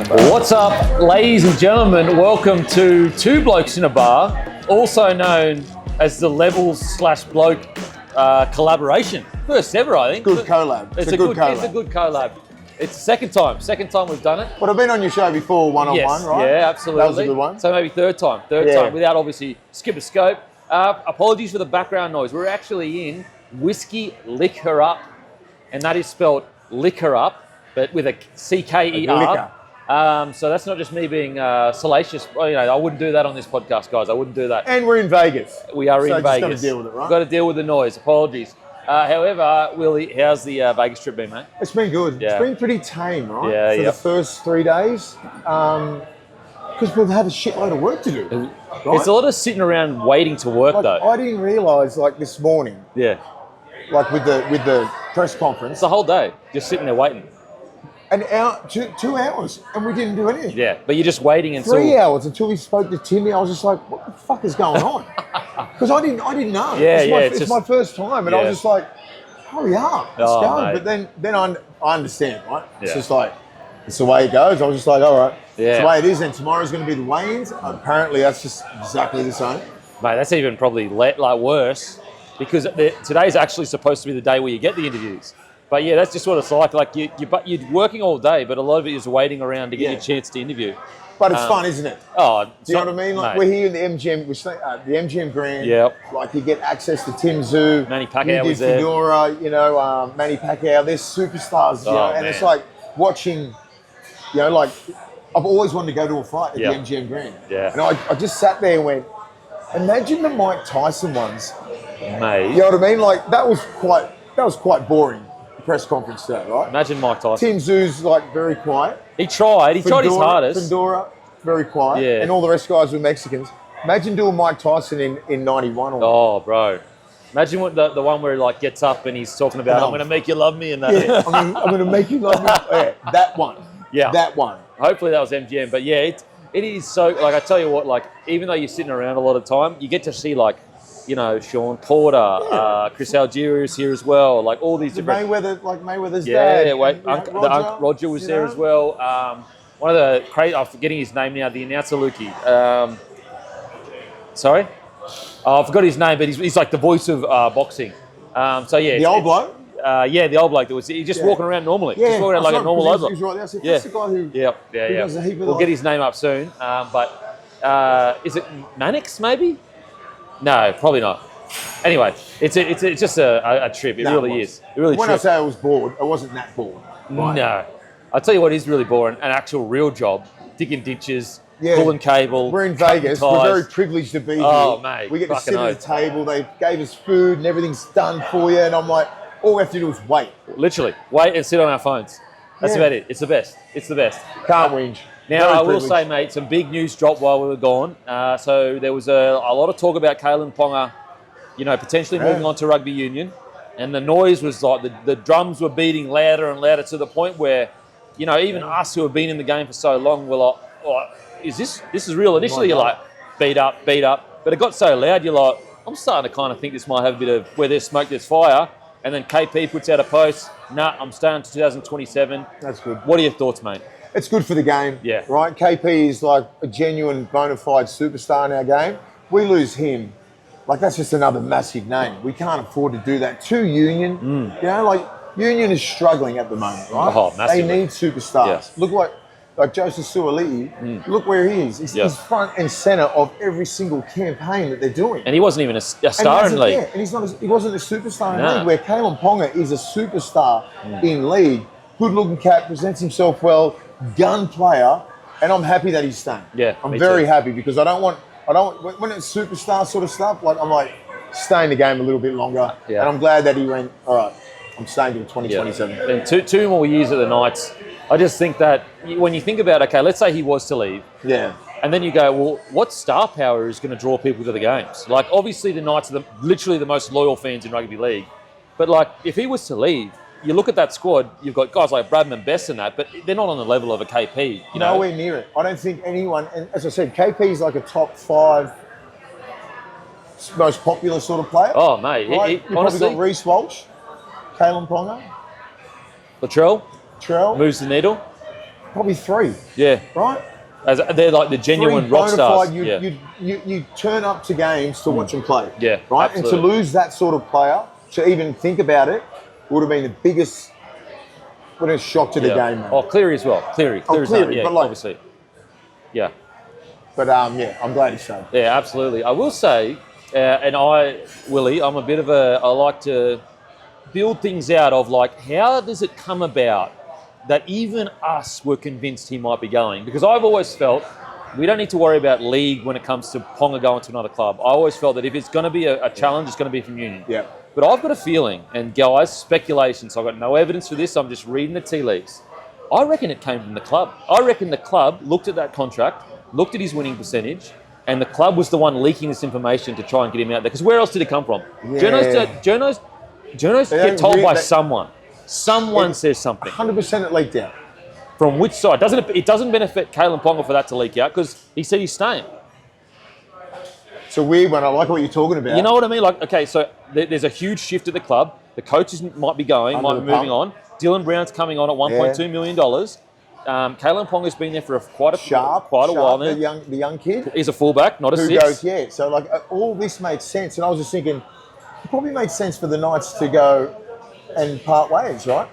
bar. What's up, ladies and gentlemen? Welcome to Two Blokes in a Bar, also known as the Levels/Bloke collaboration. First ever, I think. Good collab. It's a good collab. It's a good collab. It's the second time we've done it. But I've been on your show before, one-on-one, right? Yeah, absolutely. That was a good one. So maybe third time, without obviously skip a scope. Apologies for the background noise. We're actually in Whiskey Liquor Up, and that is spelled liquor up, but with a C-K-E-R. So that's not just me being salacious. You know, I wouldn't do that on this podcast, guys. I wouldn't do that. And we're in Vegas. We are in Vegas. Vegas. Got to deal with it, right? Got to deal with the noise. Apologies. However, Willie, how's the Vegas trip been, mate? It's been good. Yeah. It's been pretty tame, right? Yeah, For the first 3 days. Because we've had a shitload of work to do. Right? It's a lot of sitting around waiting to work, though. I didn't realise, this morning, with the press conference. It's the whole day, just sitting there waiting. An hour, 2 hours, and we didn't do anything. Yeah, but you're just waiting until 3 hours until we spoke to Timmy. I was just like, "What the fuck is going on?" Because I didn't know. It's my first time, and I was just like, "Hurry up, let's go." Mate. But then I understand, right? It's Yeah. just like it's the way it goes. I was just like, "All right, it's Yeah. the way it is." And tomorrow's going to be the weigh-ins. Apparently, that's just exactly the same. Mate, that's even probably worse because today's actually supposed to be the day where you get the interviews. But yeah, that's just what it's like. Like you're working all day, but a lot of it is waiting around to get your chance to interview. But it's fun, isn't it? Oh, do you know what I mean? Like we're here in the MGM, the MGM Grand. Yep. Like you get access to Tim Tszyu, Manny Pacquiao was there. Fundora, Manny Pacquiao. They're superstars, and it's like watching. Like I've always wanted to go to a fight at the MGM Grand. Yeah. And I just sat there and went, imagine the Mike Tyson ones. Mate. You know what I mean? Like that was quite boring. Press conference today, right? Imagine Mike Tyson. Tim Tszyu's very quiet. He tried his hardest. Fundora, very quiet. Yeah. And all the rest guys were Mexicans. Imagine doing Mike Tyson in 91 or Oh, bro. Imagine what the one where he gets up and he's talking about, I'm going to make you love me and that. Yeah, I'm going to make you love me. Yeah, that one. Yeah. That one. Hopefully that was MGM. But yeah, it is so, I tell you what, even though you're sitting around a lot of time, you get to see Sean Porter, Chris Algieri is here as well. All these different. Mayweather's dad. Yeah, Roger was there as well. One of the crazy, I'm forgetting his name now, the announcer Lukey. Sorry? I forgot his name, but he's like the voice of boxing. The old bloke? The old bloke. He's just walking around normally. Yeah, just walking around like a normal old bloke. He's right there. That's the guy who does a heap of We'll get his name up soon. But is it Mannix maybe? No, probably not. Anyway, it's just a trip. It really is. It really. When I say I was bored, I wasn't that bored. Right? No, I'll tell you what is really boring: an actual real job, digging ditches, pulling cable. We're in Vegas. We're very privileged to be here. Oh, mate, we get to sit at the table. They gave us food and everything's done for you. And I'm like, all we have to do is wait. Literally, wait and sit on our phones. That's about it. It's the best. It's the best. Can't whinge. Now, I will say, mate, some big news dropped while we were gone. So there was a lot of talk about Kalyn Ponga, potentially moving on to rugby union. And the noise was like the drums were beating louder and louder to the point where, even us who have been in the game for so long were like, oh, is this is real? Initially, you're like, beat up. But it got so loud, you're like, I'm starting to kind of think this might have a bit of where there's smoke, there's fire. And then KP puts out a post, I'm staying to 2027. That's good. What are your thoughts, mate? It's good for the game, yeah. Right? KP is like a genuine bona fide superstar in our game. We lose him, that's just another massive name. We can't afford to do that. To Union, Union is struggling at the moment, right? Oh, massively. They need superstars. Yes. Look like Joseph Suaalii, look where he is. He's front and centre of every single campaign that they're doing. And he wasn't even a star in league. Yeah, and he wasn't a superstar in league, where Kalyn Ponga is a superstar in league. Good-looking cat, presents himself well, gun player, and I'm happy that he's staying. Yeah, I'm very happy because I don't want when it's superstar sort of stuff, I'm like, stay in the game a little bit longer. Yeah. And I'm glad that he went, all right, I'm staying till 2027. Yeah. And two more years at the Knights. I just think that when you think about, okay, let's say he was to leave. Yeah. And then you go, well, what star power is going to draw people to the games? Obviously the Knights are literally the most loyal fans in rugby league. But, if he was to leave, you look at that squad, you've got guys like Bradman and Best and that, but they're not on the level of a KP. Nowhere near it. I don't think anyone, and as I said, KP is like a top 5 most popular sort of player. Oh, mate. Right? You've probably got Reece Walsh, Kalyn Ponga. Latrell moves the needle. probably 3. Yeah. Right? As they're like the genuine 3 rock stars. You turn up to games to watch them play. Yeah, right. absolutely. And to lose that sort of player, to even think about it, would have been the biggest. What a shock to the game, man. Oh, Cleary as well. Cleary's Cleary, yeah, but like, obviously. Yeah. But yeah, I'm glad he's stayed. Yeah, absolutely. I will say, Willie, I'm a bit of I like to build things out of like, how does it come about that even us were convinced he might be going? Because I've always felt we don't need to worry about league when it comes to Ponga going to another club. I always felt that if it's going to be a challenge, it's going to be from Union. Yeah. But I've got a feeling, and guys, speculation, so I've got no evidence for this, I'm just reading the tea leaves. I reckon it came from the club. I reckon the club looked at that contract, looked at his winning percentage, and the club was the one leaking this information to try and get him out there. Because where else did it come from? Yeah. Journos get told by someone. Someone says something. 100% it leaked out. From which side? It doesn't benefit Kalyn Ponga for that to leak out because he said he's staying. It's a weird one. I like what you're talking about. You know what I mean? Like, okay, so there's a huge shift at the club. The coaches might be going, might be moving on. Dylan Brown's coming on at $1.2 million. Kalyn Ponga's been there for quite a while now. The young kid. He's a fullback, not a six. So like all this made sense, and I was just thinking, it probably made sense for the Knights to go and part ways, right?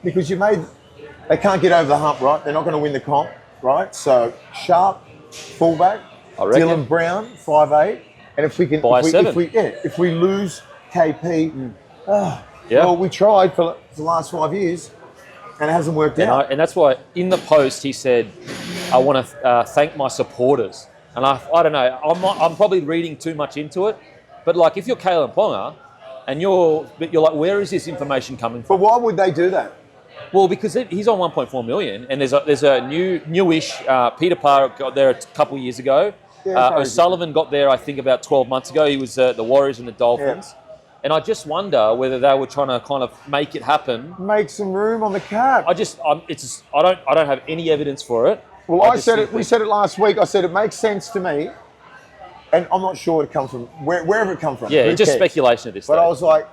Because they can't get over the hump, right? They're not going to win the comp, right? So Sharp, fullback, Dylan Brown, 5'8", and if we lose KP, well, we tried for the last 5 years, and it hasn't worked out. And that's why in the post he said, "I want to thank my supporters." And I don't know, I'm probably reading too much into it, but like if you're Kalyn Ponga, and you're like, where is this information coming from? But why would they do that? Well, because he's on 1.4 million, and there's a newish Peter Parr got there a couple of years ago. O'Sullivan got there, I think, about 12 months ago. He was the Warriors and the Dolphins. Yeah. And I just wonder whether they were trying to kind of make it happen. Make some room on the cap. I don't have any evidence for it. Well, we said it last week. I said it makes sense to me, and I'm not sure it comes from wherever it comes from. Yeah, it's just speculation at this stage. But I was like,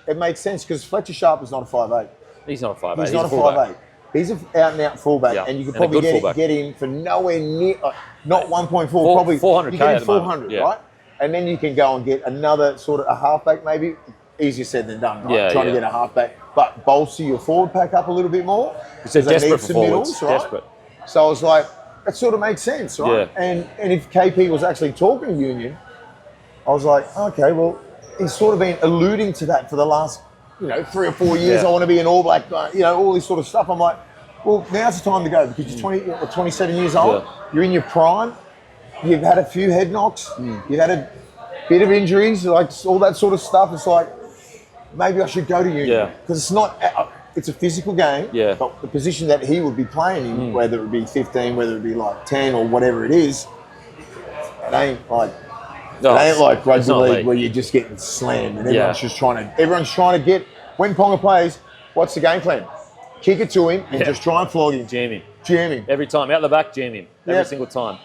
it makes sense because Fletcher Sharp is not a 5'8". He's not a 5'8". He's not a 5'8". He's an out-and-out fullback, and you could probably get him for nowhere near, not 1.4, probably 400K you get him 400, right? And then you can go and get another sort of a halfback, maybe. Easier said than done, right? Trying to get a halfback, but bolster your forward pack up a little bit more. It's desperate for forwards, right? Desperate. So I was like, that sort of makes sense, right? Yeah. And if KP was actually talking to Union, I was like, okay, well, he's sort of been alluding to that for the last 3 or 4 years. I want to be an All Black, all this sort of stuff. I'm like, well, now's the time to go because you're 27 years old. Yeah. You're in your prime. You've had a few head knocks. You've had a bit of injuries, like all that sort of stuff. It's like, maybe I should go to Union because it's not. It's a physical game. Yeah. But the position that he would be playing in, whether it be 15, whether it be like 10 or whatever it is, it ain't like rugby league where you're just getting slammed and everyone's just trying to get. When Ponga plays, what's the game plan? Kick it to him and just try and flog him. Jam him. Every time. Out the back, jam him. Every single time.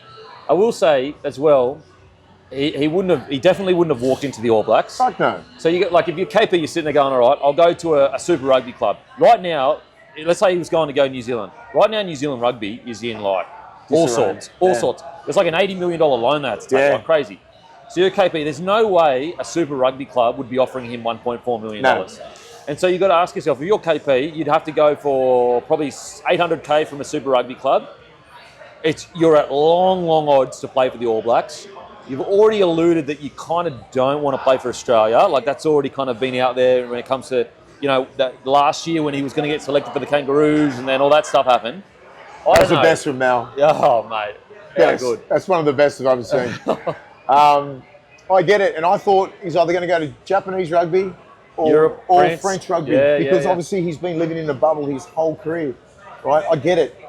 I will say as well, he definitely wouldn't have walked into the All Blacks. Fuck no. So you get like if you're KP, you're sitting there going, all right, I'll go to a Super Rugby club. Right now, let's say he was going to go New Zealand. Right now, New Zealand rugby is in like all sorts. There's like an $80 million loan that's like crazy. So you're KP, there's no way a Super Rugby club would be offering him $1.4 million. No. And so you've got to ask yourself, if you're KP, you'd have to go for probably $800K from a Super Rugby club. You're at long odds to play for the All Blacks. You've already alluded that you kind of don't want to play for Australia. Like that's already kind of been out there when it comes to, that last year when he was going to get selected for the Kangaroos and then all that stuff happened. That's the best from Mal. Oh, mate. Yes, good. That's one of the best I've ever seen. I get it. And I thought he's either going to go to Japanese rugby or French rugby because obviously he's been living in a bubble his whole career, right? I get it.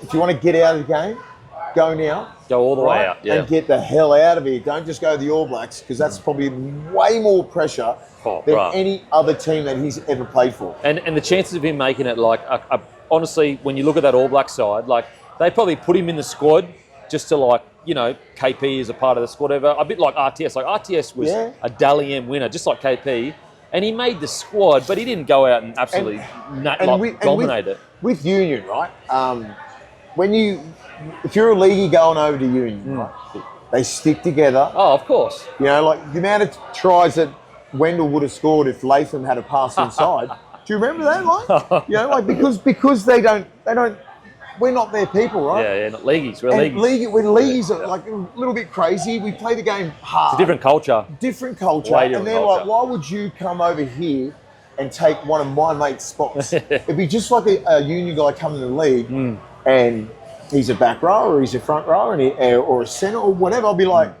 If you want to get out of the game, go now. Go all the way out, and get the hell out of here. Don't just go to the All Blacks because that's probably way more pressure than any other team that he's ever played for. And the chances of him making it, like, honestly, when you look at that All Black side, like, they probably put him in the squad just to, like, KP is a part of the squad, whatever. A bit like RTS. Like, RTS was a Dally M winner, just like KP. And he made the squad, but he didn't go out and absolutely dominate it. With Union, right? if you're a leaguey going over to Union, right, they stick together. Oh, of course. You know, like the amount of tries that Wendell would have scored if Latham had a pass inside. Do you remember that? Like, you know, like because they don't. We're not their people, right? Yeah, not leagueies. We're leagueies. When leagueies are like a little bit crazy, we play the game hard. It's a different culture. Different culture. Way And different they're culture. like, why would you come over here and take one of my mate's spots? It'd be just like a Union guy coming to the league and he's a back row or he's a front row or a centre or whatever. I'll be like,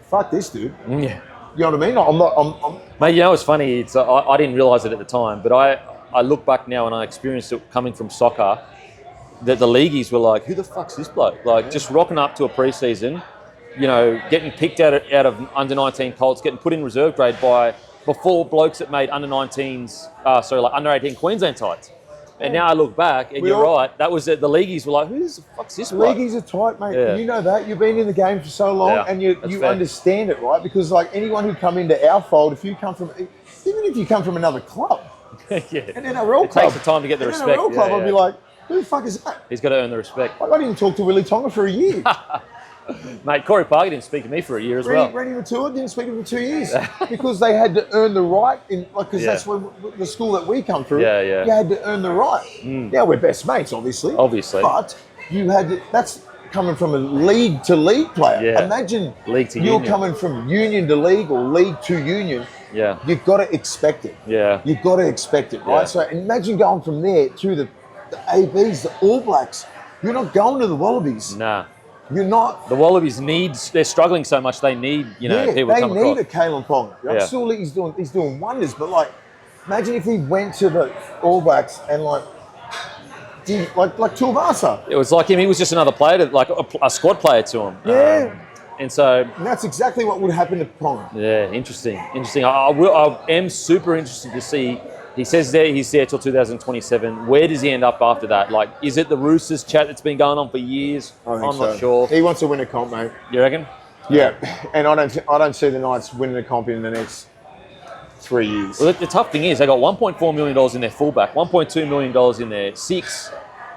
fuck this dude. Yeah. You know what I mean? I'm Mate, you know what's funny? It's I didn't realise it at the time, but I look back now and I experienced it coming from soccer, that the leagueies were like, who the fuck's this bloke? Like, just rocking up to a pre-season, you know, getting picked out of under-19 Colts, getting put in reserve grade before blokes that made under-19s, under-18 Queensland sides. And now I look back, and you're right, that was it. The leagueies were like, who the fuck's this bloke? Leagueies are tight, mate. Yeah. You know that. You've been in the game for so long and you fair. understand it, right? Because like anyone who come into our fold, even if you come from another club, yeah. an NRL It club. takes the time to get the an respect. NRL club, Yeah, I'd be like, who the fuck is that? he's got to earn the respect. Like, I didn't talk to Willie Tonga for a year. Mate, Corey Parker didn't speak to me for a year as well. Randy Matua didn't speak to him for 2 years because they had to earn the right because that's when the school that we come through. Yeah, yeah. You had to earn the right. Now we're best mates, obviously. But you had to, that's coming from a league to league player. Yeah. Imagine League to you're union. coming from union to league or league to union. Yeah. You've got to expect it. Yeah. You've got to expect it, right? Yeah. So imagine going from there to the ABs, the All Blacks. You're not going to the Wallabies. Nah. You're not. The Wallabies they're struggling so much, they need, people to come they need across. a Kalyn Ponga. I'm Yeah. still he's doing wonders, but like, imagine if he went to the All Blacks and like Tuivasa. It was like him, he was just another player, like a squad player to him. Yeah. And so, And that's exactly what would happen to Ponga. yeah, interesting. I am super interested to see. He says there he's there till 2027. Where does he end up after that? Like, is it the Roosters chat that's been going on for years? I think I'm so. not sure. He wants to win a comp, mate. You reckon? Yeah, and I don't see the Knights winning a comp in the next 3 years. Well, the tough thing is they got $1.4 million in their fullback, $1.2 million in their six.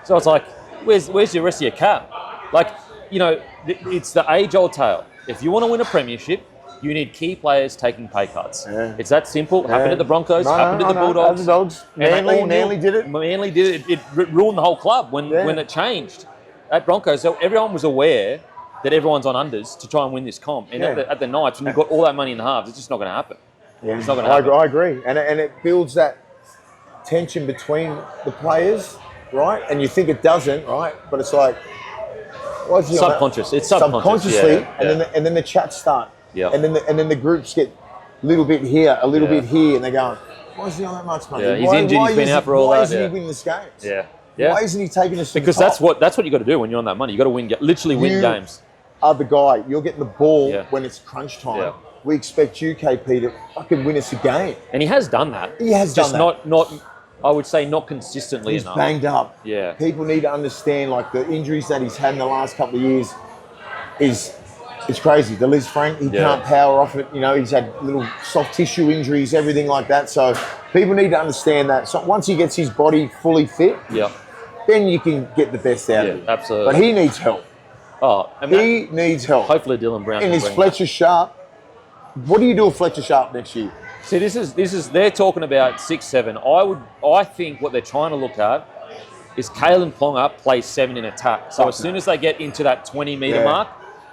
So it's like, where's the rest of your cap? Like, it's the age-old tale. If you want to win a premiership, you need key players taking pay cuts. Yeah. It's that simple. Happened at the Broncos, happened at the Bulldogs. The Dogs. Manly did it. Manly did it. It ruined the whole club when it changed. At Broncos, so everyone was aware that everyone's on unders to try and win this comp. And at the Knights, when you've got all that money in the halves, it's just not going to happen. Yeah. It's not going to happen. I agree. And it builds that tension between the players, right? And you think it doesn't, right? But it's like, what's he on that? Subconscious. It's subconscious. Subconsciously, Yeah. and then the chats start. Yeah. And then the groups get a little bit here, a little bit here, and they're going, why is he on that much money? Yeah, he's injured, he's been out for all that. Why isn't he winning this games? Yeah. Yeah. Why isn't he taking us to Because the top? that's what you got to do when you're on that money. You got to win, literally win games. Are the guy, you're getting the ball Yeah. when it's crunch time. Yeah. We expect you, KP, to fucking win us a game. And he has done that. He has just done that. not I would say not consistently He's enough. banged up. Yeah. People need to understand, like, the injuries that he's had in the last couple of years it's crazy. The Liz Frank, he can't power off it. He's had little soft tissue injuries, everything like that. So people need to understand that. So once he gets his body fully fit, then you can get the best out of him. Absolutely. But he needs help. Oh, and He needs help. hopefully Dylan Brown And can is bring Fletcher Sharp? What do you do with Fletcher Sharp next year? See, this is they're talking about 6-7. I think what they're trying to look at is Kalyn Ponga plays 7 in attack. So as soon as they get into that 20-metre mark,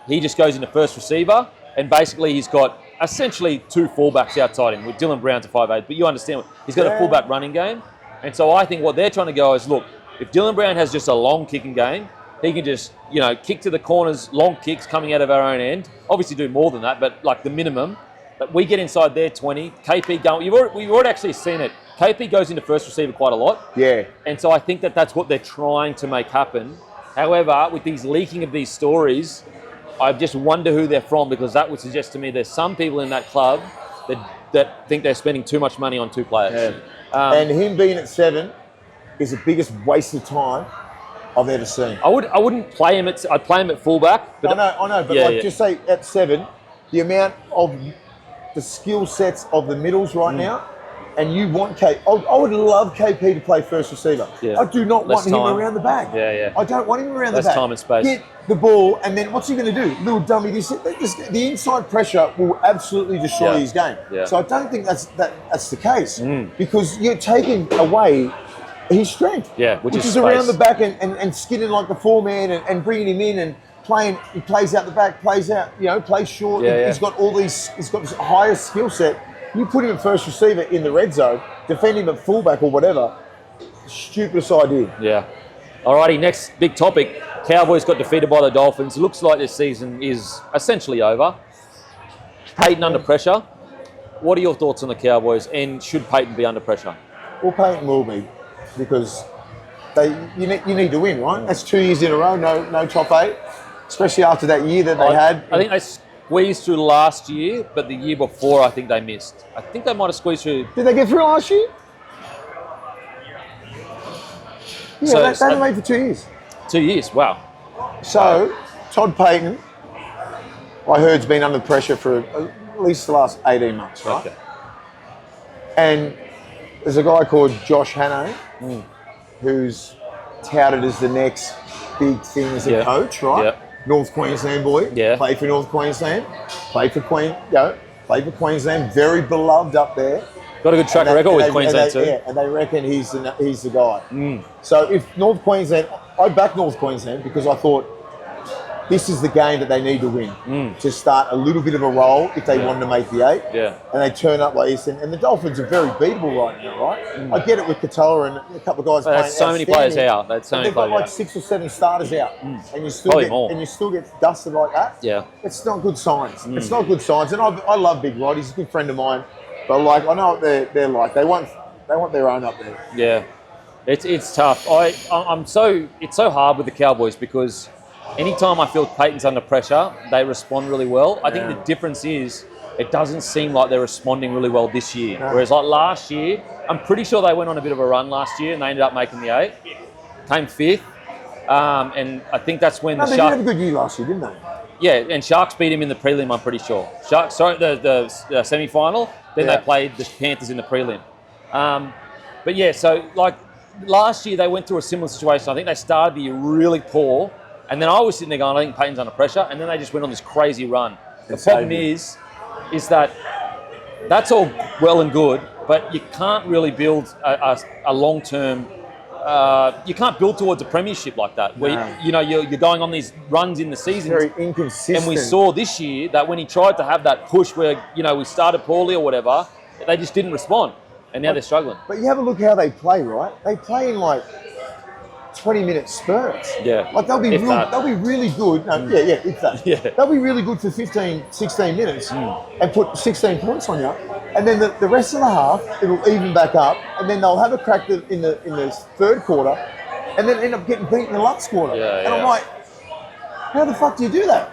he just goes into first receiver, and basically he's got essentially 2 fullbacks outside him with Dylan Brown to 5'8". But you understand, he's got a fullback running game. And so I think what they're trying to go is, look, if Dylan Brown has just a long kicking game, he can just, kick to the corners, long kicks coming out of our own end. Obviously do more than that, but like the minimum. But we get inside their 20, KP going, we've already actually seen it. KP goes into first receiver quite a lot. Yeah. And so I think that's what they're trying to make happen. However, with these leaking of these stories, I just wonder who they're from, because that would suggest to me there's some people in that club that think they're spending too much money on 2 players. Yeah. And him being at 7 is the biggest waste of time I've ever seen. I wouldn't play him I'd play him at fullback. But I know, but just say at 7, the amount of the skill sets of the middles right now, and you want I would love KP to play first receiver. Yeah. I do not Less want him time. around the back. Yeah. I don't want him around Less the back. time and space. Get the ball, and then what's he going to do? Little dummy. The inside pressure will absolutely destroy his game. Yeah. So I don't think that's the case because you're taking away his strength. Yeah, which is around space. the back and skinning like the 4-man and bringing him in and playing. He plays out the back, plays out, plays short. He's got he's got this higher skill set. You put him at first receiver in the red zone, defend him at fullback or whatever. Stupidest idea. Yeah. Alrighty, next big topic. Cowboys got defeated by the Dolphins. Looks like this season is essentially over. Peyton under pressure. What are your thoughts on the Cowboys, and should Peyton be under pressure? Well, Peyton will be, because you need to win, right? That's 2 years in a row, no top 8, especially after that year that they had. I think they squeezed through last year, but the year before I think they missed. I think they might have squeezed through. Did they get through last year? Yeah, they made for 2 years. 2 years, wow. So, Todd Payton, I heard, has been under pressure for at least the last 18 months, right? Okay. And there's a guy called Josh Hannay, who's touted as the next big thing as a coach, right? Yeah. North Queensland boy. Yeah. Played for North Queensland. Played for Queensland. Very beloved up there. Got a good track record with Queensland too. Yeah, and they reckon he's the guy. So if North Queensland, I backed North Queensland because I thought this is the game that they need to win to start a little bit of a roll if they wanted to make the 8. Yeah. And they turn up like this. And the Dolphins are very beatable right now, right? I get it with Katoa and a couple of guys playing. There's so many players out. They've got like 6 or 7 starters out. And you still get dusted like that. Yeah. It's not good signs. It's not good signs. And I love Big Rod. He's a good friend of mine. But like, I know what they're like. They want their own up there. Yeah. It's tough. It's so hard with the Cowboys because anytime I feel Peyton's under pressure, they respond really well. I think the difference is it doesn't seem like they're responding really well this year. No. Whereas like last year, I'm pretty sure they went on a bit of a run last year and they ended up making the 8. Came 5th. And I think that's when the Sharks... They had a good year last year, didn't they? Yeah, and Sharks beat him in the prelim, I'm pretty sure. The semi-final, then they played the Panthers in the prelim. But yeah, so like last year they went through a similar situation. I think they started the year really poor, and then I was sitting there going, I think Peyton's under pressure, and then they just went on this crazy run. The problem is that that's all well and good, but you can't really build a long-term. You can't build towards a premiership like that, where you're going on these runs in the season. Very inconsistent. And we saw this year that when he tried to have that push where we started poorly or whatever, they just didn't respond, and now they're struggling. But you have a look how they play, right? They play in like 20-minute spurts. Yeah. Like they'll be really good. No, it's that. Yeah. They'll be really good for 15, 16 minutes and put 16 points on you. And then the rest of the half, it'll even back up, and then they'll have a crack in the third quarter, and then end up getting beat in the last quarter. I'm like, how the fuck do you do that?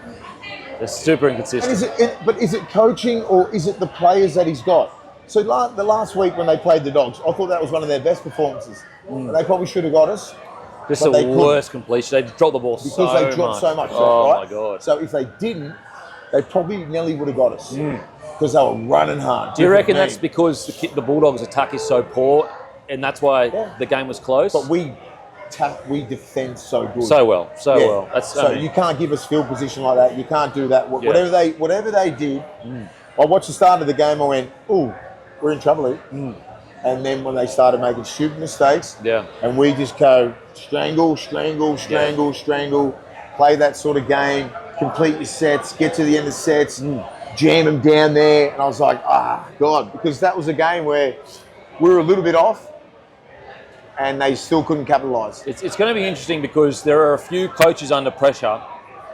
It's super inconsistent. And is it coaching or is it the players that he's got? So the last week when they played the Dogs, I thought that was one of their best performances. And they probably should have got us. Just the worst completion. They dropped the ball because they dropped so much. Oh right? my God. So if they didn't, they probably nearly would have got us. Because they were running hard. Do you reckon that's because the Bulldogs' attack is so poor, and that's why the game was close? But we defend so good, so well. You can't give us field position like that. You can't do that. Whatever they did. I watched the start of the game. I went, "Ooh, we're in trouble here." And then when they started making stupid mistakes, and we just go strangle, play that sort of game, complete your sets, get to the end of sets. Jam them down there, and I was like, God, because that was a game where we were a little bit off, and they still couldn't capitalise. It's going to be interesting because there are a few coaches under pressure,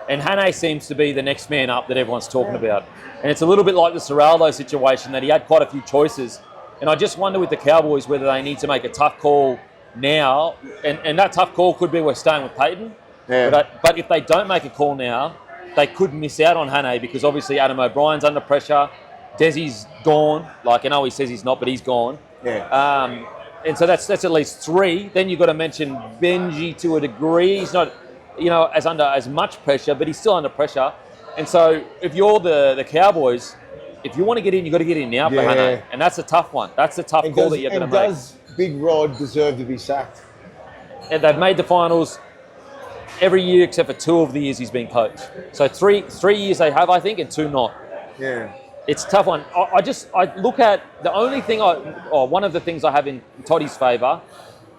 and Hannay seems to be the next man up that everyone's talking about. And it's a little bit like the Serraldo situation that he had quite a few choices, and I just wonder with the Cowboys whether they need to make a tough call now, and that tough call could be we're staying with Peyton, but if they don't make a call now, they could miss out on Hannay because obviously Adam O'Brien's under pressure. Desi's gone. Like, I know he says he's not, but he's gone. And so that's at least 3. Then you've got to mention Benji to a degree. He's not, under as much pressure, but he's still under pressure. And so if you're the Cowboys, if you want to get in, you got to get in now, Bahane. And that's a tough one. That's a tough call that you're going to make. Does Big Rod deserve to be sacked? And they've made the finals every year except for 2 of the years he's been coached. So three years they have, I think, and 2 not. Yeah. It's a tough one. I look at the only thing one of the things I have in Toddy's favour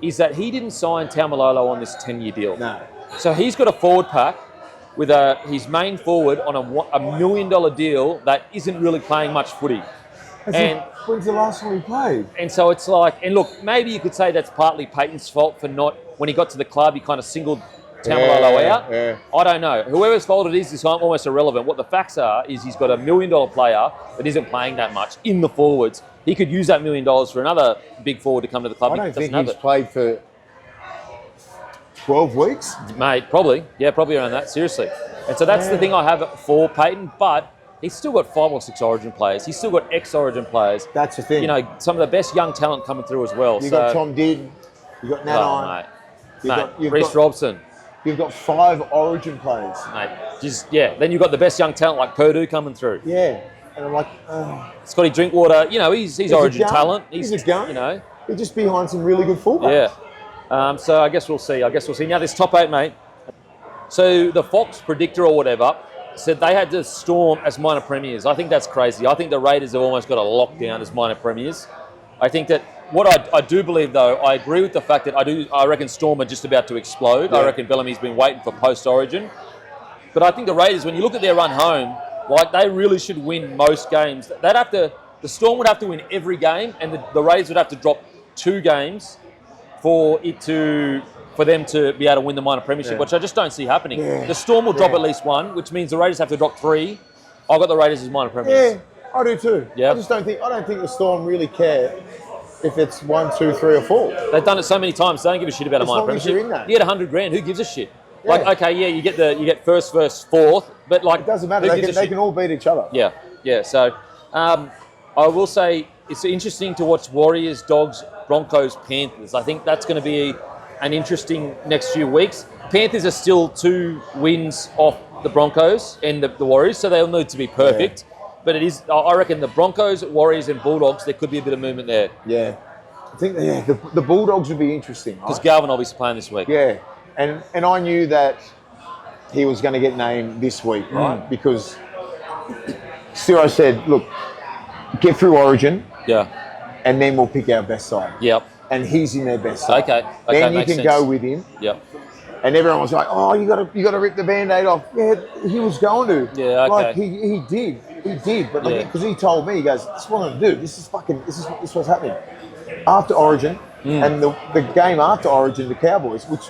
is that he didn't sign Taumalolo on this 10-year deal. No. So he's got a forward pack with his main forward on a $1 million deal that isn't really playing much footy. When's the last time he played? And so it's like, and look, maybe you could say that's partly Peyton's fault for not, when he got to the club, he kind of singled Taumalolo out. Yeah. I don't know. Whoever's fault it is almost irrelevant. What the facts are is he's got a $1 million player that isn't playing that much in the forwards. He could use that $1 million for another big forward to come to the club. I don't think he's played for 12 weeks. Mate, probably. Yeah, probably around that, seriously. And so that's the thing I have for Peyton, but he's still got 5 or 6 Origin players. He's still got ex-Origin players. That's the thing. You know, some of the best young talent coming through as well. You've got Tom Did, you've got Nanai. Reece Robson. You've got 5 Origin players. Mate, then you've got the best young talent like Purdue coming through. Yeah. And I'm like, Scotty Drinkwater, you know, he's Origin talent. He's a gun. You know. He's just behind some really good fullbacks. Yeah. So I guess we'll see. Now this top 8, mate. So the Fox predictor or whatever said they had the Storm as minor premiers. I think that's crazy. I think the Raiders have almost got a lockdown as minor premiers. I think that what I do believe, though, I agree with the fact that I reckon Storm are just about to explode. Yeah. I reckon Bellamy's been waiting for post-Origin. But I think the Raiders, when you look at their run home, like they really should win most games. The Storm would have to win every game, and the Raiders would have to drop 2 games for them to be able to win the minor premiership, which I just don't see happening. Yeah. The Storm will drop at least 1, which means the Raiders have to drop 3. I've got the Raiders as minor premiers. Yeah, I do too. Yeah. I don't think the Storm really care if it's 1, 2, 3 or 4. They've done it so many times, they don't give a shit about a minor premiership. You're in that. You get $100,000, who gives a shit? Yeah. Like, okay, yeah, you get first, 4th, but like... It doesn't matter, they can all beat each other. Yeah, so I will say it's interesting to watch Warriors, Dogs, Broncos, Panthers. I think that's going to be an interesting next few weeks. Panthers are still 2 wins off the Broncos and the Warriors, so they'll need to be perfect. Yeah. But it is, I reckon, the Broncos, Warriors, and Bulldogs, there could be a bit of movement there. Yeah. I think the Bulldogs would be interesting. Because Galvin will be playing this week. Yeah. And I knew that he was going to get named this week, right? Because Ciro said, look, get through Origin. Yeah. And then we'll pick our best side. Yep. And he's in their best side. Okay. Then you can go with him. Yep. And everyone was like, "Oh, you got to rip the Band-Aid off." Yeah, he was going to. Yeah, okay. Like he did, but because he told me, he goes, "This is what I'm going to do. This is what's happening." After Origin and the game after Origin, the Cowboys, which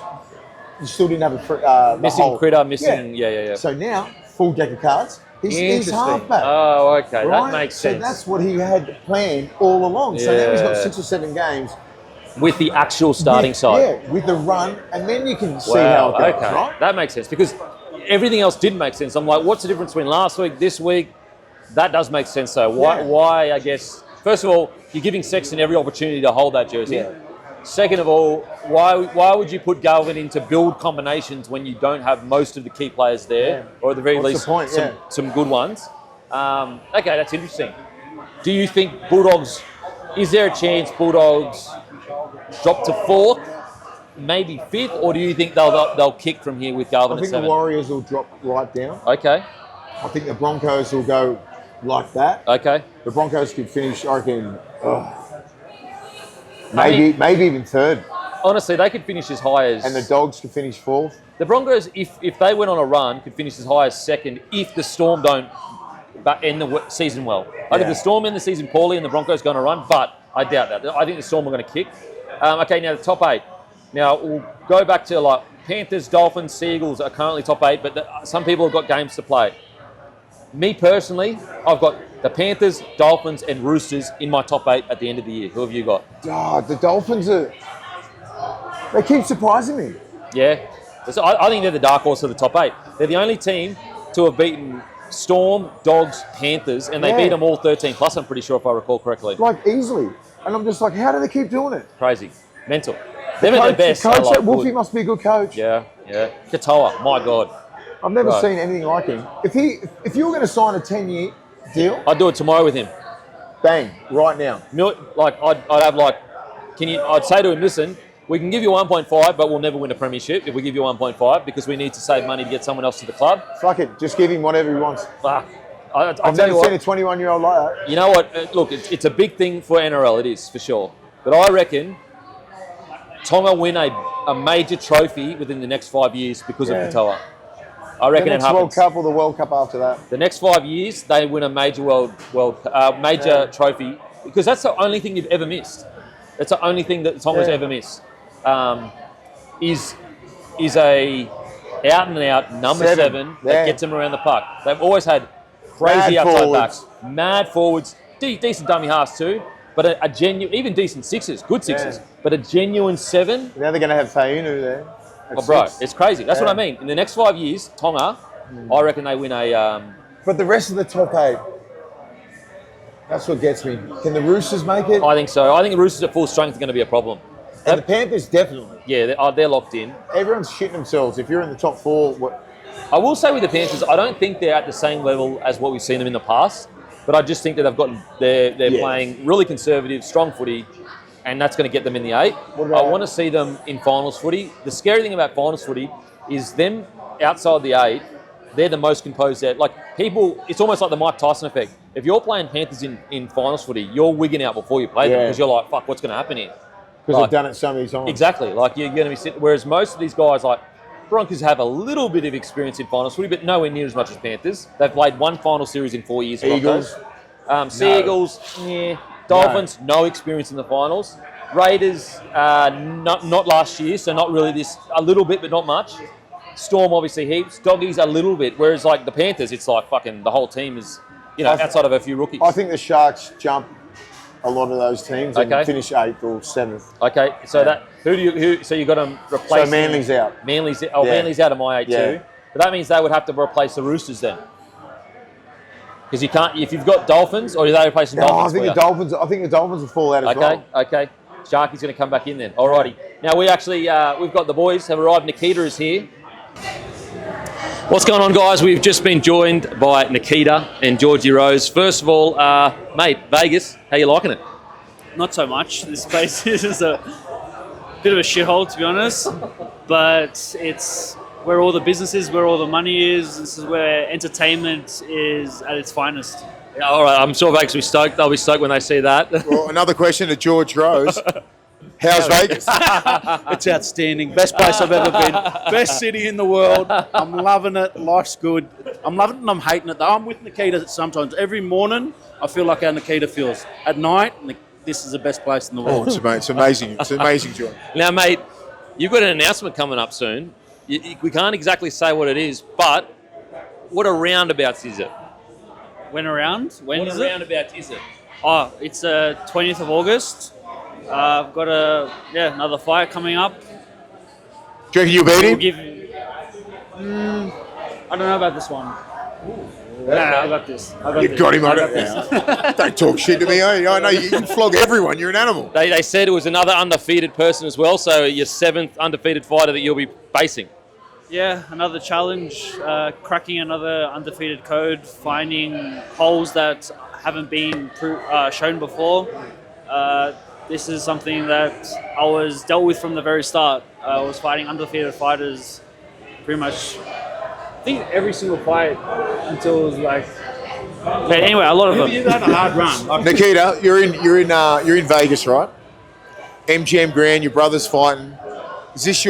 you still didn't have a missing critter, missing. Yeah. So now full deck of cards. He's halfback. Oh, okay, right? That makes sense. So that's what he had planned all along. So now he's got 6 or 7 games. With the actual starting side. Yeah, with the run, and then you can see how it goes, right? That makes sense, because everything else didn't make sense. I'm like, what's the difference between last week, this week? That does make sense, though. Why, I guess, first of all, you're giving Sexton every opportunity to hold that jersey. Yeah. Second of all, why would you put Galvin in to build combinations when you don't have most of the key players there, or at the very least, some good ones? Okay, that's interesting. Do you think Bulldogs, is there a chance Bulldogs drop to 4th, maybe 5th, or do you think they'll kick from here with Galvin at 7? I think the Warriors will drop right down. Okay. I think the Broncos will go like that. Okay. The Broncos could finish, I reckon, maybe even 3rd. Honestly, they could finish as high as... And the Dogs could finish 4th. The Broncos, if they went on a run, could finish as high as 2nd if the Storm don't end the season well. I think the Storm end the season poorly and the Broncos go on a run, but I doubt that. I think the Storm are going to kick. Okay, now the top 8. Now, we'll go back to like Panthers, Dolphins, Seagulls are currently top 8, but some people have got games to play. Me personally, I've got the Panthers, Dolphins, and Roosters in my top 8 at the end of the year. Who have you got? Oh, the Dolphins they keep surprising me. Yeah. I think they're the dark horse of the top 8. They're the only team to have beaten Storm, Dogs, Panthers, and they beat them all 13 plus, I'm pretty sure, if I recall correctly. Like, easily. And I'm just like, how do they keep doing it? Crazy. Mental. They're the best. The coach, Wolfie must be a good coach. Yeah. Katoa, my God. I've never seen anything like him. If you were going to sign a 10-year, Deal? I'd do it tomorrow with him. Bang, right now. I'd have like, I'd say to him, listen, we can give you 1.5, but we'll never win a premiership if we give you 1.5 because we need to save money to get someone else to the club. Fuck it, just give him whatever he wants. Fuck. I've never seen a 21-year-old like that. You know what? Look, it's a big thing for NRL. It is, for sure. But I reckon Tonga win a major trophy within the next 5 years because of Katoa. I reckon The next it happens. World Cup or the World Cup after that. The next 5 years, they win a major major trophy because that's the only thing you've ever missed. That's the only thing that Tonga's ever missed. Is a out and out number seven that gets them around the puck. They've always had crazy Mad outside forwards. backs, mad forwards, decent dummy halves too, but a genuine, even decent sixes, good sixes, but a genuine seven. Now they're going to have Tainu there. Oh, bro, it's crazy. That's what I mean. In the next 5 years, Tonga, I reckon they win a. But the rest of the top 8, that's what gets me. Can the Roosters make it? I think so. I think the Roosters at full strength are going to be a problem. And the Panthers definitely. Yeah, they're locked in. Everyone's shitting themselves. If you're in the top 4, I will say with the Panthers, I don't think they're at the same level as what we've seen them in the past. But I just think that they're playing really conservative, strong footy, and that's going to get them in the 8. I want to see them in finals footy. The scary thing about finals footy is them outside the 8. They're the most composed out. Like people, it's almost like the Mike Tyson effect. If you're playing Panthers in finals footy, you're wigging out before you play them because you're like, fuck, what's going to happen here? because they've done it so many times. Exactly. Like you're going to be sitting. Whereas most of these guys, like Broncos, have a little bit of experience in finals footy, but nowhere near as much as Panthers. They've played one final series in 4 years. Eagles, Sea Eagles, yeah. Dolphins, no experience in the finals. Raiders, not last year, so not really this. A little bit, but not much. Storm, obviously, heaps. Doggies, a little bit. Whereas, like the Panthers, it's like fucking the whole team is, outside of a few rookies. I think the Sharks jump a lot of those teams and finish 8th or 7th. Okay, so so you got to replace. So Manly's out. Manly's out of my 8 too. But that means they would have to replace the Roosters then. Because you can't, if you've got Dolphins, or are they replacing Dolphins? I think the Dolphins will fall out as well. Okay. Sharky's going to come back in then. Alrighty. Now we actually, we've got the boys have arrived. Nikita is here. What's going on, guys? We've just been joined by Nikita and Georgie Rose. First of all, mate, Vegas, how you liking it? Not so much. This place is a bit of a shithole, to be honest. But it's where all the business is, where all the money is. This is where entertainment is at its finest. Yeah, all right, I'm sure Vegas will be stoked. They'll be stoked when they see that. Well, another question to George Rose. How's Vegas? It's outstanding. Best place I've ever been. Best city in the world. I'm loving it. Life's good. I'm loving it and I'm hating it though. I'm with Nikita sometimes. Every morning, I feel like how Nikita feels. At night, this is the best place in the world. It's amazing. It's amazing, John. Now, mate, you've got an announcement coming up soon. We can't exactly say what it is, but what a roundabouts is it? When around? When What is a it? roundabouts is it? Oh, it's 20th of August. I've got another fight coming up. Do you reckon you'll beat We'll him? give. I don't know about this one. I got this. You got him on it. Don't talk shit to me. I know you can flog everyone. You're an animal. They said it was another undefeated person as well, so your 7th undefeated fighter that you'll be facing. Yeah, another challenge, cracking another undefeated code, finding holes that haven't been shown before. This is something that I was dealt with from the very start. I was fighting undefeated fighters pretty much, I think every single fight until it was like... But anyway, a lot of them. You've had a hard run. Nikita, you're in Vegas, right? MGM Grand, your brother's fighting. Is this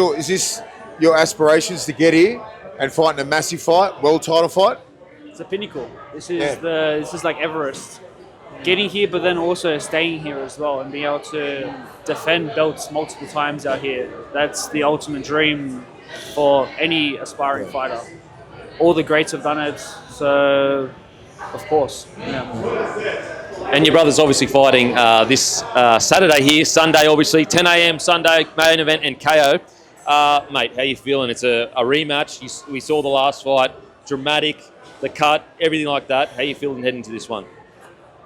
your aspirations to get here and fight in a massive fight, world title fight? It's a pinnacle. This is like Everest. Getting here, but then also staying here as well and being able to defend belts multiple times out here. That's the ultimate dream for any aspiring fighter. All the greats have done it, so of course. Yeah. And your brother's obviously fighting this Saturday here, Sunday obviously, 10 a.m. Sunday, main event and KO. Mate, how you feeling? It's a rematch. We saw the last fight, dramatic, the cut, everything like that. How you feeling heading into this one?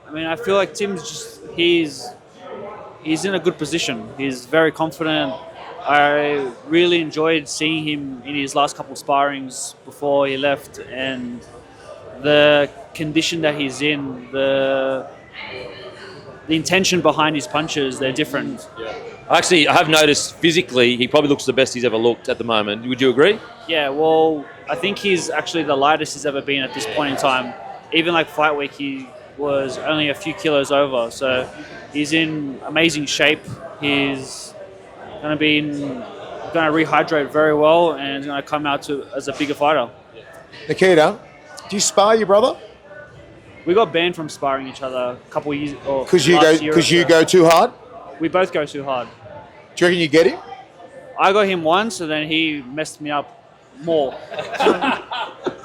I mean, I feel like Tim's he's in a good position. He's very confident. I really enjoyed seeing him in his last couple of sparrings before he left, and the condition that he's in, the intention behind his punches, they're different. Actually, I have noticed physically he probably looks the best he's ever looked at the moment. Would you agree? Yeah, well, I think he's actually the lightest he's ever been at this point in time. Even like fight week, he was only a few kilos over. So he's in amazing shape. He's going to rehydrate very well and is going to come out as a bigger fighter. Nikita, do you spar your brother? We got banned from sparring each other a couple of years. Because you go too hard? We both go too hard. Do you reckon you get him? I got him once, and then he messed me up more.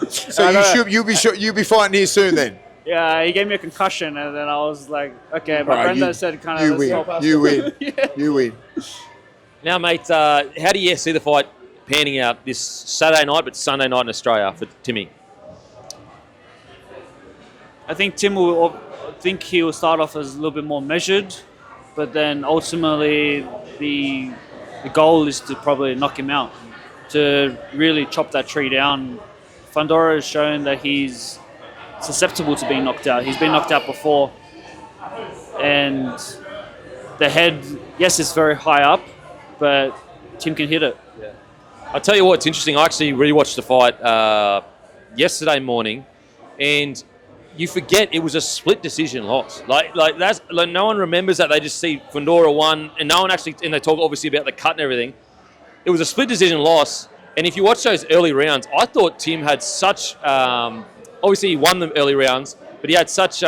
So you'll be fighting here soon then? Yeah, he gave me a concussion, and then I was like, okay, my friend said kind of... You win. You win. Now, mate, how do you see the fight panning out this Saturday night, but Sunday night in Australia for Timmy? I think he will start off as a little bit more measured, but then ultimately the goal is to probably knock him out, to really chop that tree down. Fundora has shown that he's susceptible to being knocked out. He's been knocked out before, and the head, yes, it's very high up, but Tim can hit it. Yeah. I'll tell you what's interesting. I actually rewatched the fight yesterday morning, and you forget it was a split decision loss. Like that's like no one remembers that. They just see Fundora won, and no one actually. And they talk obviously about the cut and everything. It was a split decision loss, and if you watch those early rounds, I thought Tim had such. Obviously, he won the early rounds, but he had such.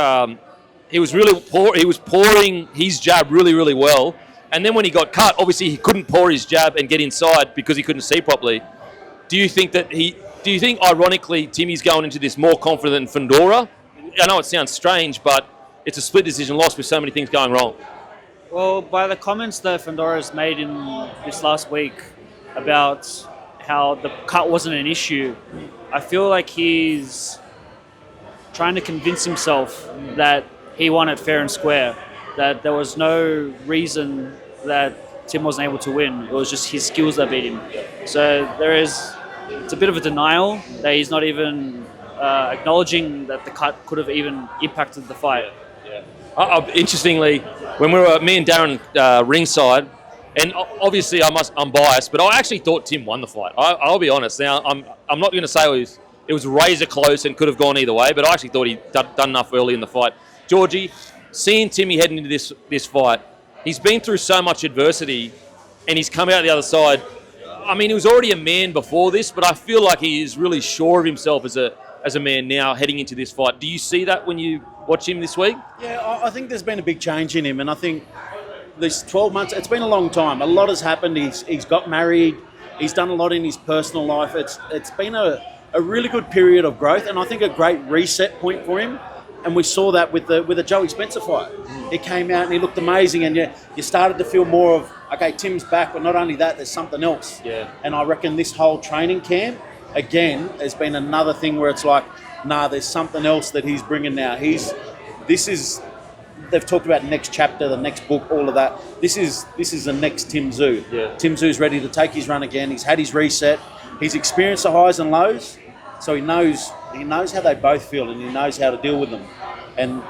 He was really he was pouring his jab really, really well, and then when he got cut, obviously he couldn't pour his jab and get inside because he couldn't see properly. Do you think ironically, Timmy's going into this more confident than Fundora? I know it sounds strange, but it's a split decision loss with so many things going wrong. Well, by the comments that Fundora's made in this last week about how the cut wasn't an issue, I feel like he's trying to convince himself that he won it fair and square, that there was no reason that Tim wasn't able to win. It was just his skills that beat him. So it's a bit of a denial that he's not even acknowledging that the cut could have even impacted the fight. Interestingly, when me and Darren ringside, and obviously I'm biased, but I actually thought Tim won the fight. I'll be honest. Now I'm not going to say it was razor close and could have gone either way, but I actually thought he'd done enough early in the fight. Georgie, seeing Timmy heading into this fight, he's been through so much adversity, and he's come out the other side. I mean, he was already a man before this, but I feel like he is really sure of himself as a man now heading into this fight. Do you see that when you watch him this week? Yeah, I think there's been a big change in him, and I think this 12 months, it's been a long time. A lot has happened. He's got married. He's done a lot in his personal life. It's been a really good period of growth, and I think a great reset point for him. And we saw that with the Joey Spencer fight. He came out and he looked amazing, and you started to feel more of, okay, Tim's back, but not only that, there's something else. Yeah. And I reckon this whole training camp, again, has been another thing where it's like, there's something else that he's bringing now. They've talked about next chapter, the next book, all of that. This is the next Tim Tszyu. Yeah. Tim Tszyu's ready to take his run again. He's had his reset. He's experienced the highs and lows, so he knows how they both feel, and he knows how to deal with them. And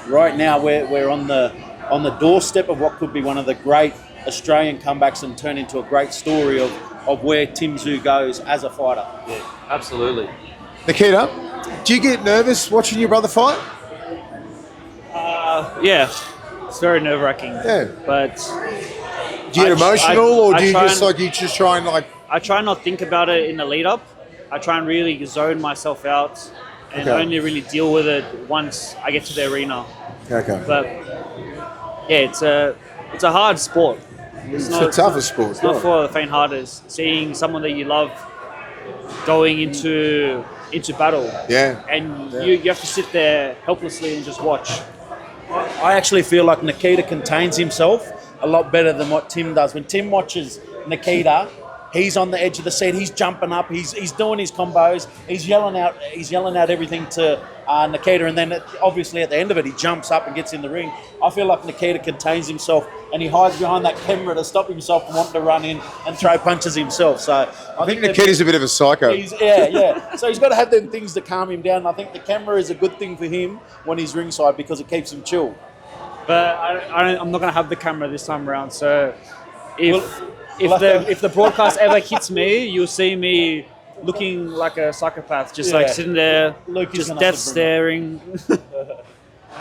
right now we're on the doorstep of what could be one of the great Australian comebacks and turn into a great story of where Tim Tszyu goes as a fighter. Yeah, absolutely. Nikita, do you get nervous watching your brother fight? Yeah, it's very nerve-wracking. Yeah. But do you get emotional, or do you just try and like... I try not think about it in the lead-up. I try and really zone myself out and only really deal with it once I get to the arena. Okay. But yeah, it's a hard sport. It's the toughest sport. It's not for the faint-hearted. Seeing someone that you love going into battle. Yeah. And you have to sit there helplessly and just watch. I actually feel like Nikita contains himself a lot better than what Tim does. When Tim watches Nikita, he's on the edge of the seat. He's jumping up. He's doing his combos. He's yelling out everything to Nikita, and then obviously at the end of it, he jumps up and gets in the ring. I feel like Nikita contains himself and he hides behind that camera to stop himself from wanting to run in and throw punches himself. So I think Nikita's a bit of a psycho. Yeah. So he's got to have them things to calm him down. I think the camera is a good thing for him when he's ringside because it keeps him chill. But I'm not going to have the camera this time around. So if the broadcast ever hits me, you'll see me looking like a psychopath, just like sitting there, just death staring.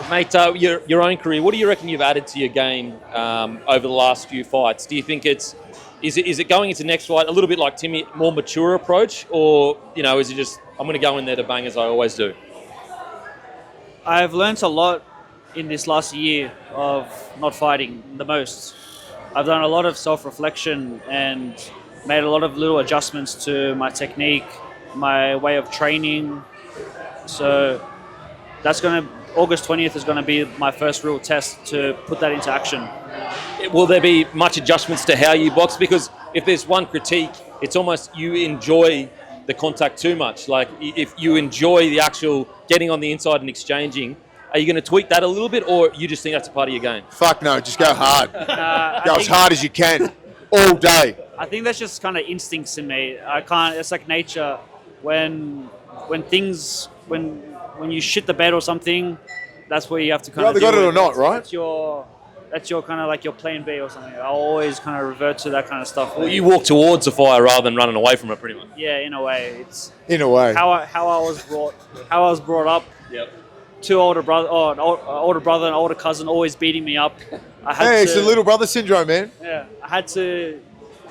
Mate, your own career, what do you reckon you've added to your game over the last few fights? Do you think is it going into next fight a little bit like Timmy, more mature approach, or is it just I'm going to go in there to bang as I always do? I've learnt a lot in this last year of not fighting the most. I've done a lot of self-reflection and made a lot of little adjustments to my technique, my way of training. So August 20th is going to be my first real test to put that into action. Will there be much adjustments to how you box? Because if there's one critique, it's almost you enjoy the contact too much. Like if you enjoy the actual getting on the inside and exchanging, are you going to tweak that a little bit, or you just think that's a part of your game? Fuck no, just go hard. Go as hard as you can, all day. I think that's just kind of instincts in me. I can't. It's like nature. When you shit the bed or something, that's where you have to kind of. You either got it or not, right? That's your kind of like your plan B or something. I always kind of revert to that kind of stuff. Well, you walk towards the fire rather than running away from it, pretty much. Yeah, in a way, it's in a way how I was brought up. Yep. Two older brother, an older brother and older cousin, always beating me up. It's the little brother syndrome, man. Yeah, I had to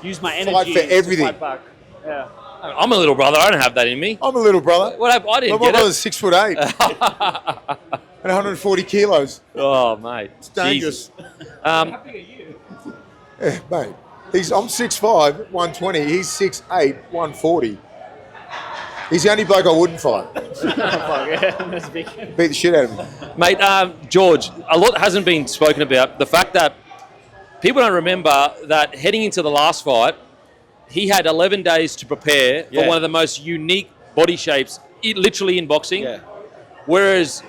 use my energy for everything. to fight back. Yeah. I'm a little brother. I don't have that in me. I'm a little brother. What happened? I didn't My get brother's 6'8" and 140 kilos. Oh, mate, It's dangerous. Yeah, mate. I'm 6'5", 120. He's 6'8", 140. He's the only bloke I wouldn't fight. Beat the shit out of him. Mate, George, a lot hasn't been spoken about. The fact that people don't remember that heading into the last fight, he had 11 days to prepare for one of the most unique body shapes, literally in boxing. Yeah. Whereas,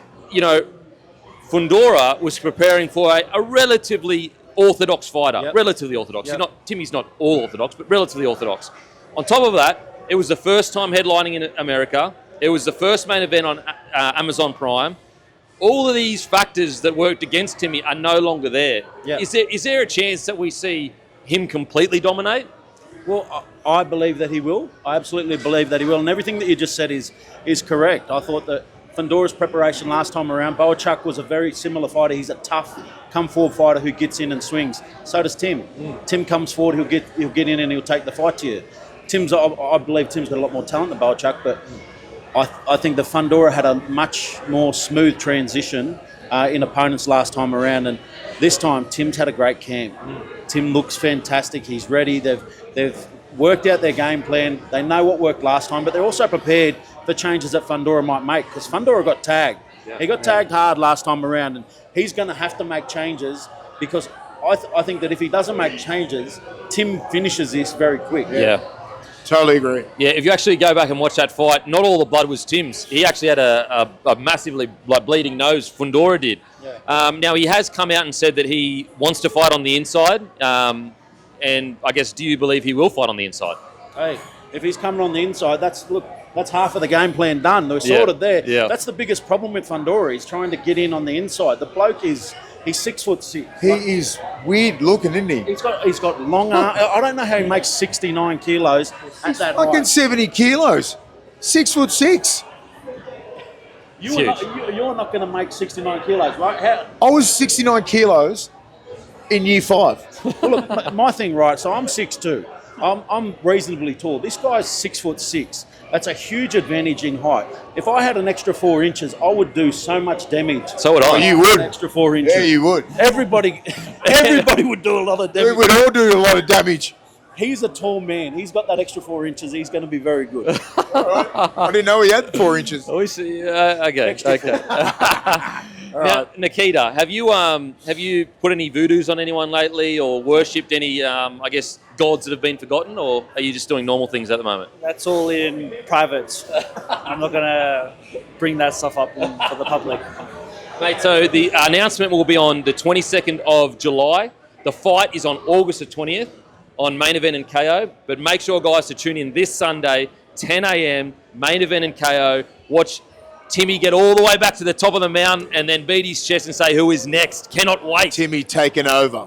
Fundora was preparing for a relatively orthodox fighter. Yep. Relatively orthodox. Yep. Timmy's not all orthodox, but relatively orthodox. On top of that, it was the first time headlining in America. It was the first main event on Amazon Prime. All of these factors that worked against Timmy are no longer there. Yep. Is there a chance that we see him completely dominate? Well, I believe that he will. I absolutely believe that he will. And everything that you just said is correct. I thought that Fundora's preparation last time around, Boachuk was a very similar fighter. He's a tough, come-forward fighter who gets in and swings. So does Tim. Tim comes forward, he'll get in and he'll take the fight to you. I believe Tim's got a lot more talent than Boachuk, but I think the Fundora had a much more smooth transition in opponents last time around, and this time Tim's had a great camp. Tim looks fantastic. He's ready. They've worked out their game plan. They know what worked last time, but they're also prepared for changes that Fundora might make, because Fundora got tagged. Yeah. He got tagged hard last time around, and he's going to have to make changes, because I think that if he doesn't make changes, Tim finishes this very quick. Yeah. Totally agree. Yeah, if you actually go back and watch that fight, not all the blood was Tim's. He actually had a massively bleeding nose. Fundora did. Yeah. Now, he has come out and said that he wants to fight on the inside. And I guess, do you believe he will fight on the inside? Hey, if he's coming on the inside, that's half of the game plan done. They're sorted there. Yeah. That's the biggest problem with Fundora. He's trying to get in on the inside. The bloke he's 6'6". He is weird looking, isn't he? He's got long arms. I don't know how he makes 69 kilos at that height. Fucking 70 kilos. 6'6". You're not going to make 69 kilos, right? I was 69 kilos in year 5. Well, look, my thing, right? So I'm 6'2". I'm reasonably tall. This guy's 6'6". That's a huge advantage in height. If I had an extra 4 inches, I would do so much damage. So would I. You would. An extra 4 inches. Yeah, you would. Everybody would do a lot of damage. We would all do a lot of damage. He's a tall man. He's got that extra 4 inches. He's going to be very good. All right. I didn't know he had 4 inches. Okay. Now, Nikita, have you put any voodoos on anyone lately, or worshipped any, I guess, gods that have been forgotten, or are you just doing normal things at the moment? That's all in private. I'm not going to bring that stuff up for the public. Mate, so the announcement will be on the 22nd of July. The fight is on August the 20th on Main Event and KO. But make sure, guys, to tune in this Sunday, 10 a.m, Main Event and KO. Watch Timmy get all the way back to the top of the mountain and then beat his chest and say who is next. Cannot wait. Timmy taking over.